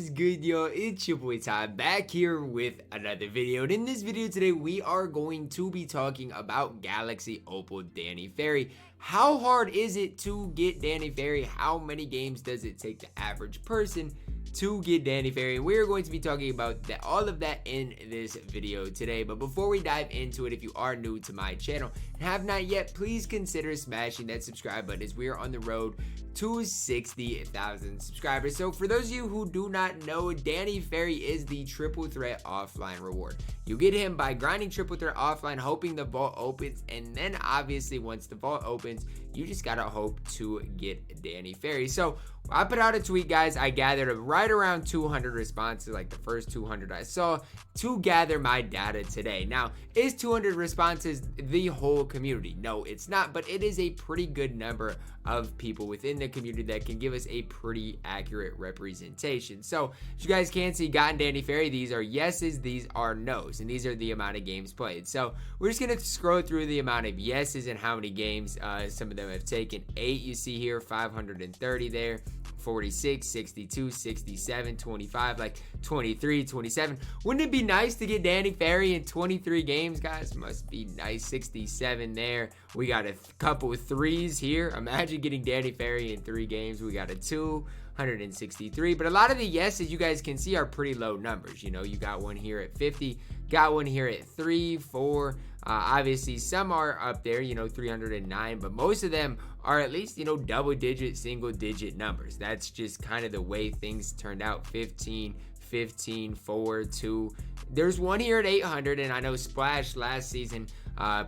is good, yo? It's your boy Ty back here with another video. And in this video today, we are going to be talking about Galaxy Opal Danny Ferry. How hard is it to get Danny Ferry? How many games does it take the average person to get Danny Ferry? We're going to be talking about all of that in this video today. But before we dive into it, if you are new to my channel and have not yet, please consider smashing that subscribe button as we are on the road to 60,000 subscribers. So for those of you who do not know, Danny Ferry is the triple threat offline reward. You get him by grinding triple threat offline, hoping the vault opens, and then obviously once the vault opens, you just gotta hope to get Danny Ferry. So I put out a tweet, guys. I gathered right around 200 responses, like the first 200 I saw, to gather my data today. Now, is 200 responses the whole community? No, it's not, but it is a pretty good number of people within the community that can give us a pretty accurate representation. So, as you guys can see, gotten Danny Ferry, these are yeses, these are nos, and these are the amount of games played. So, we're just gonna scroll through the amount of yeses and how many games some of them have taken. 8, you see here, 530 there. 46, 62, 67, 25, like 23, 27. Wouldn't it be nice to get Danny Ferry in 23 games, guys? Must be nice. 67 there. We got a couple of threes here. Imagine getting Danny Ferry in 3 games. We got a 263. But a lot of the yeses you guys can see are pretty low numbers. You know, you got one here at 50, got one here at 3, 4. Obviously, some are up there, you know, 309, but most of them are at least, you know, double-digit, single-digit numbers. That's just kind of the way things turned out. 15, 15, 4, 2. There's one here at 800, and I know Splash last season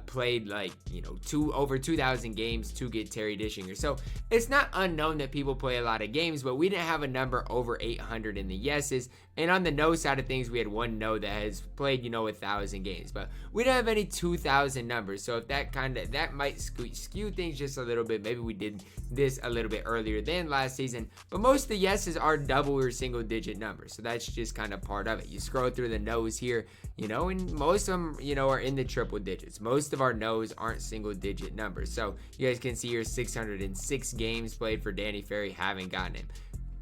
played like, you know, over 2,000 games to get Terry Dishinger. So it's not unknown that people play a lot of games, but we didn't have a number over 800 in the yeses. And on the no side of things, we had one no that has played, you know, 1,000 games, but we don't have any 2,000 numbers. So if that might skew things just a little bit. Maybe we did this a little bit earlier than last season, but most of the yeses are double or single digit numbers. So that's just kind of part of it. You scroll through the no's here, you know, and most of them, you know, are in the triple digits. Most of our no's aren't single digit numbers. So you guys can see here 606 games played for Danny Ferry, haven't gotten him.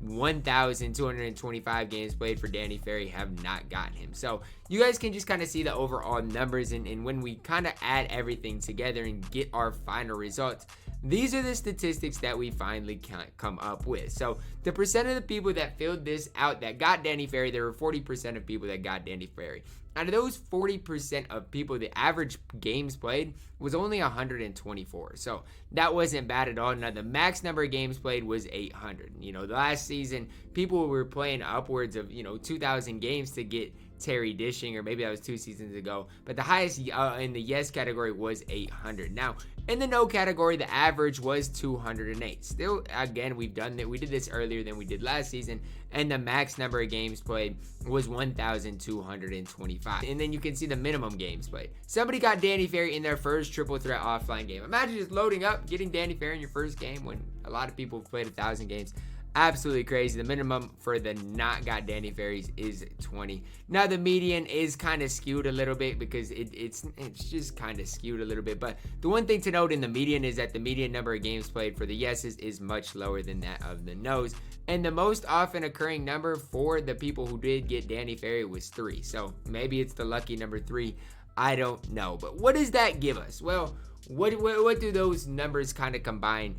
1,225 games played for Danny Ferry, have not gotten him. So you guys can just kind of see the overall numbers, and when we kind of add everything together and get our final results, these are the statistics that we finally come up with. So the percent of the people that filled this out that got Danny Ferry, there were 40% of people that got Danny Ferry. Out of those 40% of people, the average games played was only 124. So that wasn't bad at all. Now, the max number of games played was 800. You know, last season, people were playing upwards of, you know, 2,000 games to get Terry Dishinger, or maybe that was 2 seasons ago, but the highest in the yes category was 800. Now, in the no category, the average was 208. Still, again, we did this earlier than we did last season, and the max number of games played was 1,225. And then you can see the minimum games played. Somebody got Danny Ferry in their first triple threat offline game. Imagine just loading up, getting Danny Ferry in your first game when a lot of people have played 1,000 games. Absolutely crazy. The minimum for the not got Danny Ferry's is 20. Now the median is kind of skewed a little bit because it's just kind of skewed a little bit. But the one thing to note in the median is that the median number of games played for the yeses is much lower than that of the nos. And the most often occurring number for the people who did get Danny Ferry was 3. So maybe it's the lucky number 3. I don't know. But what does that give us? Well, what do those numbers kind of combine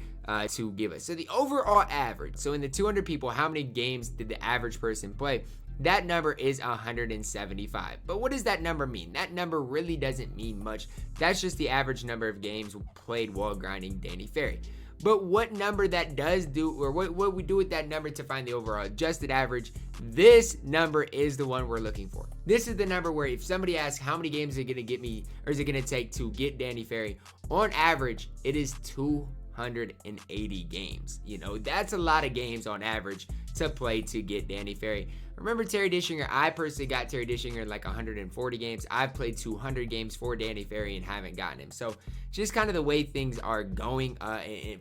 to give us? So the overall average, so in the 200 people, how many games did the average person play? That number is 175. But what does that number mean? That number really doesn't mean much. That's just the average number of games played while grinding Danny Ferry. But what number that does do, or what we do with that number to find the overall adjusted average, this number is the one we're looking for. This is the number where if somebody asks how many games are going to get me, or is it going to take to get Danny Ferry, on average, it is 280 games. You know, that's a lot of games on average to play to get Danny Ferry. Remember Terry Dishinger? I personally got Terry Dishinger in like 140 games. I've played 200 games for Danny Ferry and haven't gotten him. So just kind of the way things are going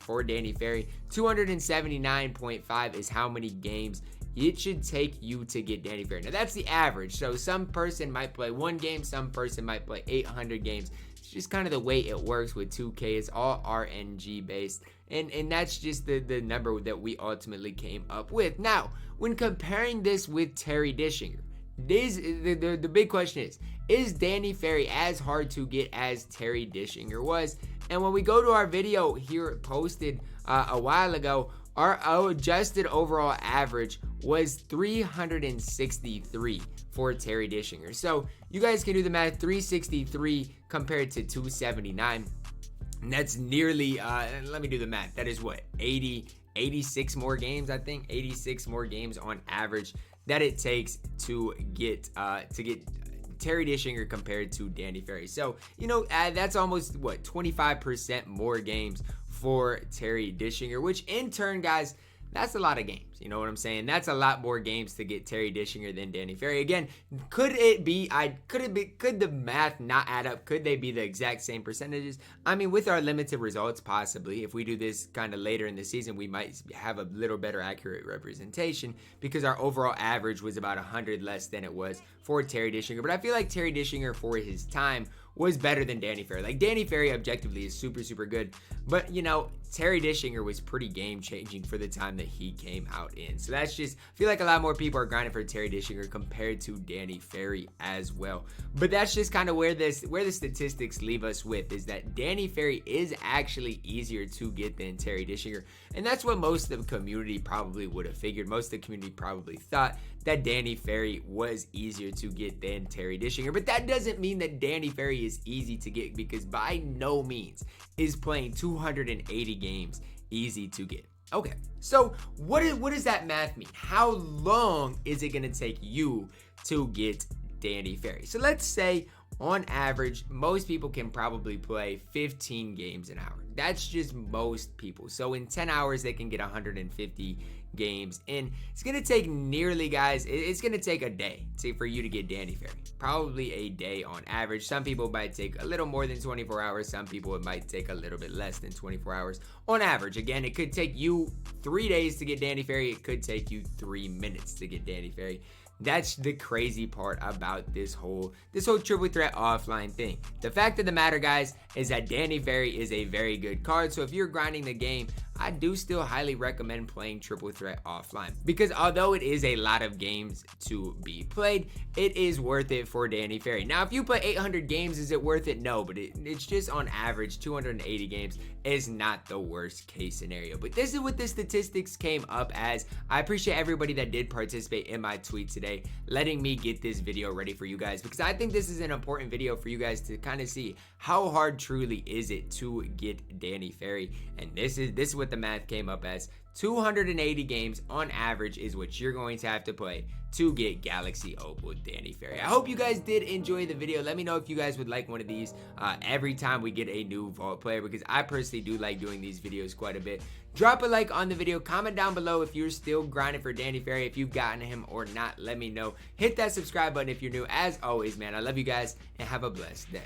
for Danny Ferry. 279.5 is how many games it should take you to get Danny Ferry. Now that's the average. So some person might play 1 game, some person might play 800 games. It's just kind of the way it works with 2K. It's all RNG based. And that's just the number that we ultimately came up with. Now, when comparing this with Terry Dishinger, the big question is Danny Ferry as hard to get as Terry Dishinger was? And when we go to our video here posted a while ago, our adjusted overall average was 363 for Terry Dishinger. So you guys can do the math. 363 compared to 279. And that's nearly, let me do the math. That is what, 86 more games, I think. 86 more games on average that it takes to get Terry Dishinger compared to Danny Ferry. So, you know, that's almost, what, 25% more games for Terry Dishinger, which in turn, guys, that's a lot of games. You know what I'm saying? That's a lot more games to get Terry Dishinger than Danny Ferry. Again, could the math not add up? Could they be the exact same percentages? I mean, with our limited results, possibly. If we do this kind of later in the season, we might have a little better accurate representation because our overall average was about 100 less than it was for Terry Dishinger. But I feel like Terry Dishinger for his time was better than Danny Ferry. Like, Danny Ferry objectively is super, super good. But, you know, Terry Dishinger was pretty game-changing for the time that he came out in. So that's just, I feel like a lot more people are grinding for Terry Dishinger compared to Danny Ferry as well. But that's just kind of where the statistics leave us with, is that Danny Ferry is actually easier to get than Terry Dishinger. And that's what most of the community probably would have figured. Most of the community probably thought that Danny Ferry was easier to get than Terry Dishinger. But that doesn't mean that Danny Ferry is easy to get, because by no means is playing 280 games easy to get. Okay, so what does that math mean? How long is it going to take you to get Danny Ferry? So let's say on average, most people can probably play 15 games an hour. That's just most people. So in 10 hours, they can get 150 games. And it's going to take nearly, guys, it's going to take a day for you to get Danny Ferry. Probably a day on average. Some people might take a little more than 24 hours. Some people, it might take a little bit less than 24 hours on average. Again, it could take you 3 days to get Danny Ferry. It could take you 3 minutes to get Danny Ferry. That's the crazy part about this whole triple threat offline thing. The fact of the matter, guys, is that Danny Ferry is a very good card. So if you're grinding the game, I do still highly recommend playing triple threat offline, because although it is a lot of games to be played, it is worth it for Danny Ferry. Now, if you play 800 games, is it worth it? No, but it's just on average 280 games is not the worst case scenario. But this is what the statistics came up as. I appreciate everybody that did participate in my tweet today, letting me get this video ready for you guys, because I think this is an important video for you guys to kind of see how hard truly is it to get Danny Ferry. And this is what the math came up as. 280 games on average is what you're going to have to play to get Galaxy Opal Danny Ferry. I hope you guys did enjoy the video. Let me know if you guys would like one of these every time we get a new vault player, because I personally do like doing these videos quite a bit. Drop a like on the video. Comment down below if you're still grinding for Danny Ferry, if you've gotten him or not. Let me know. Hit that subscribe button if you're new. As always, man, I love you guys and have a blessed day.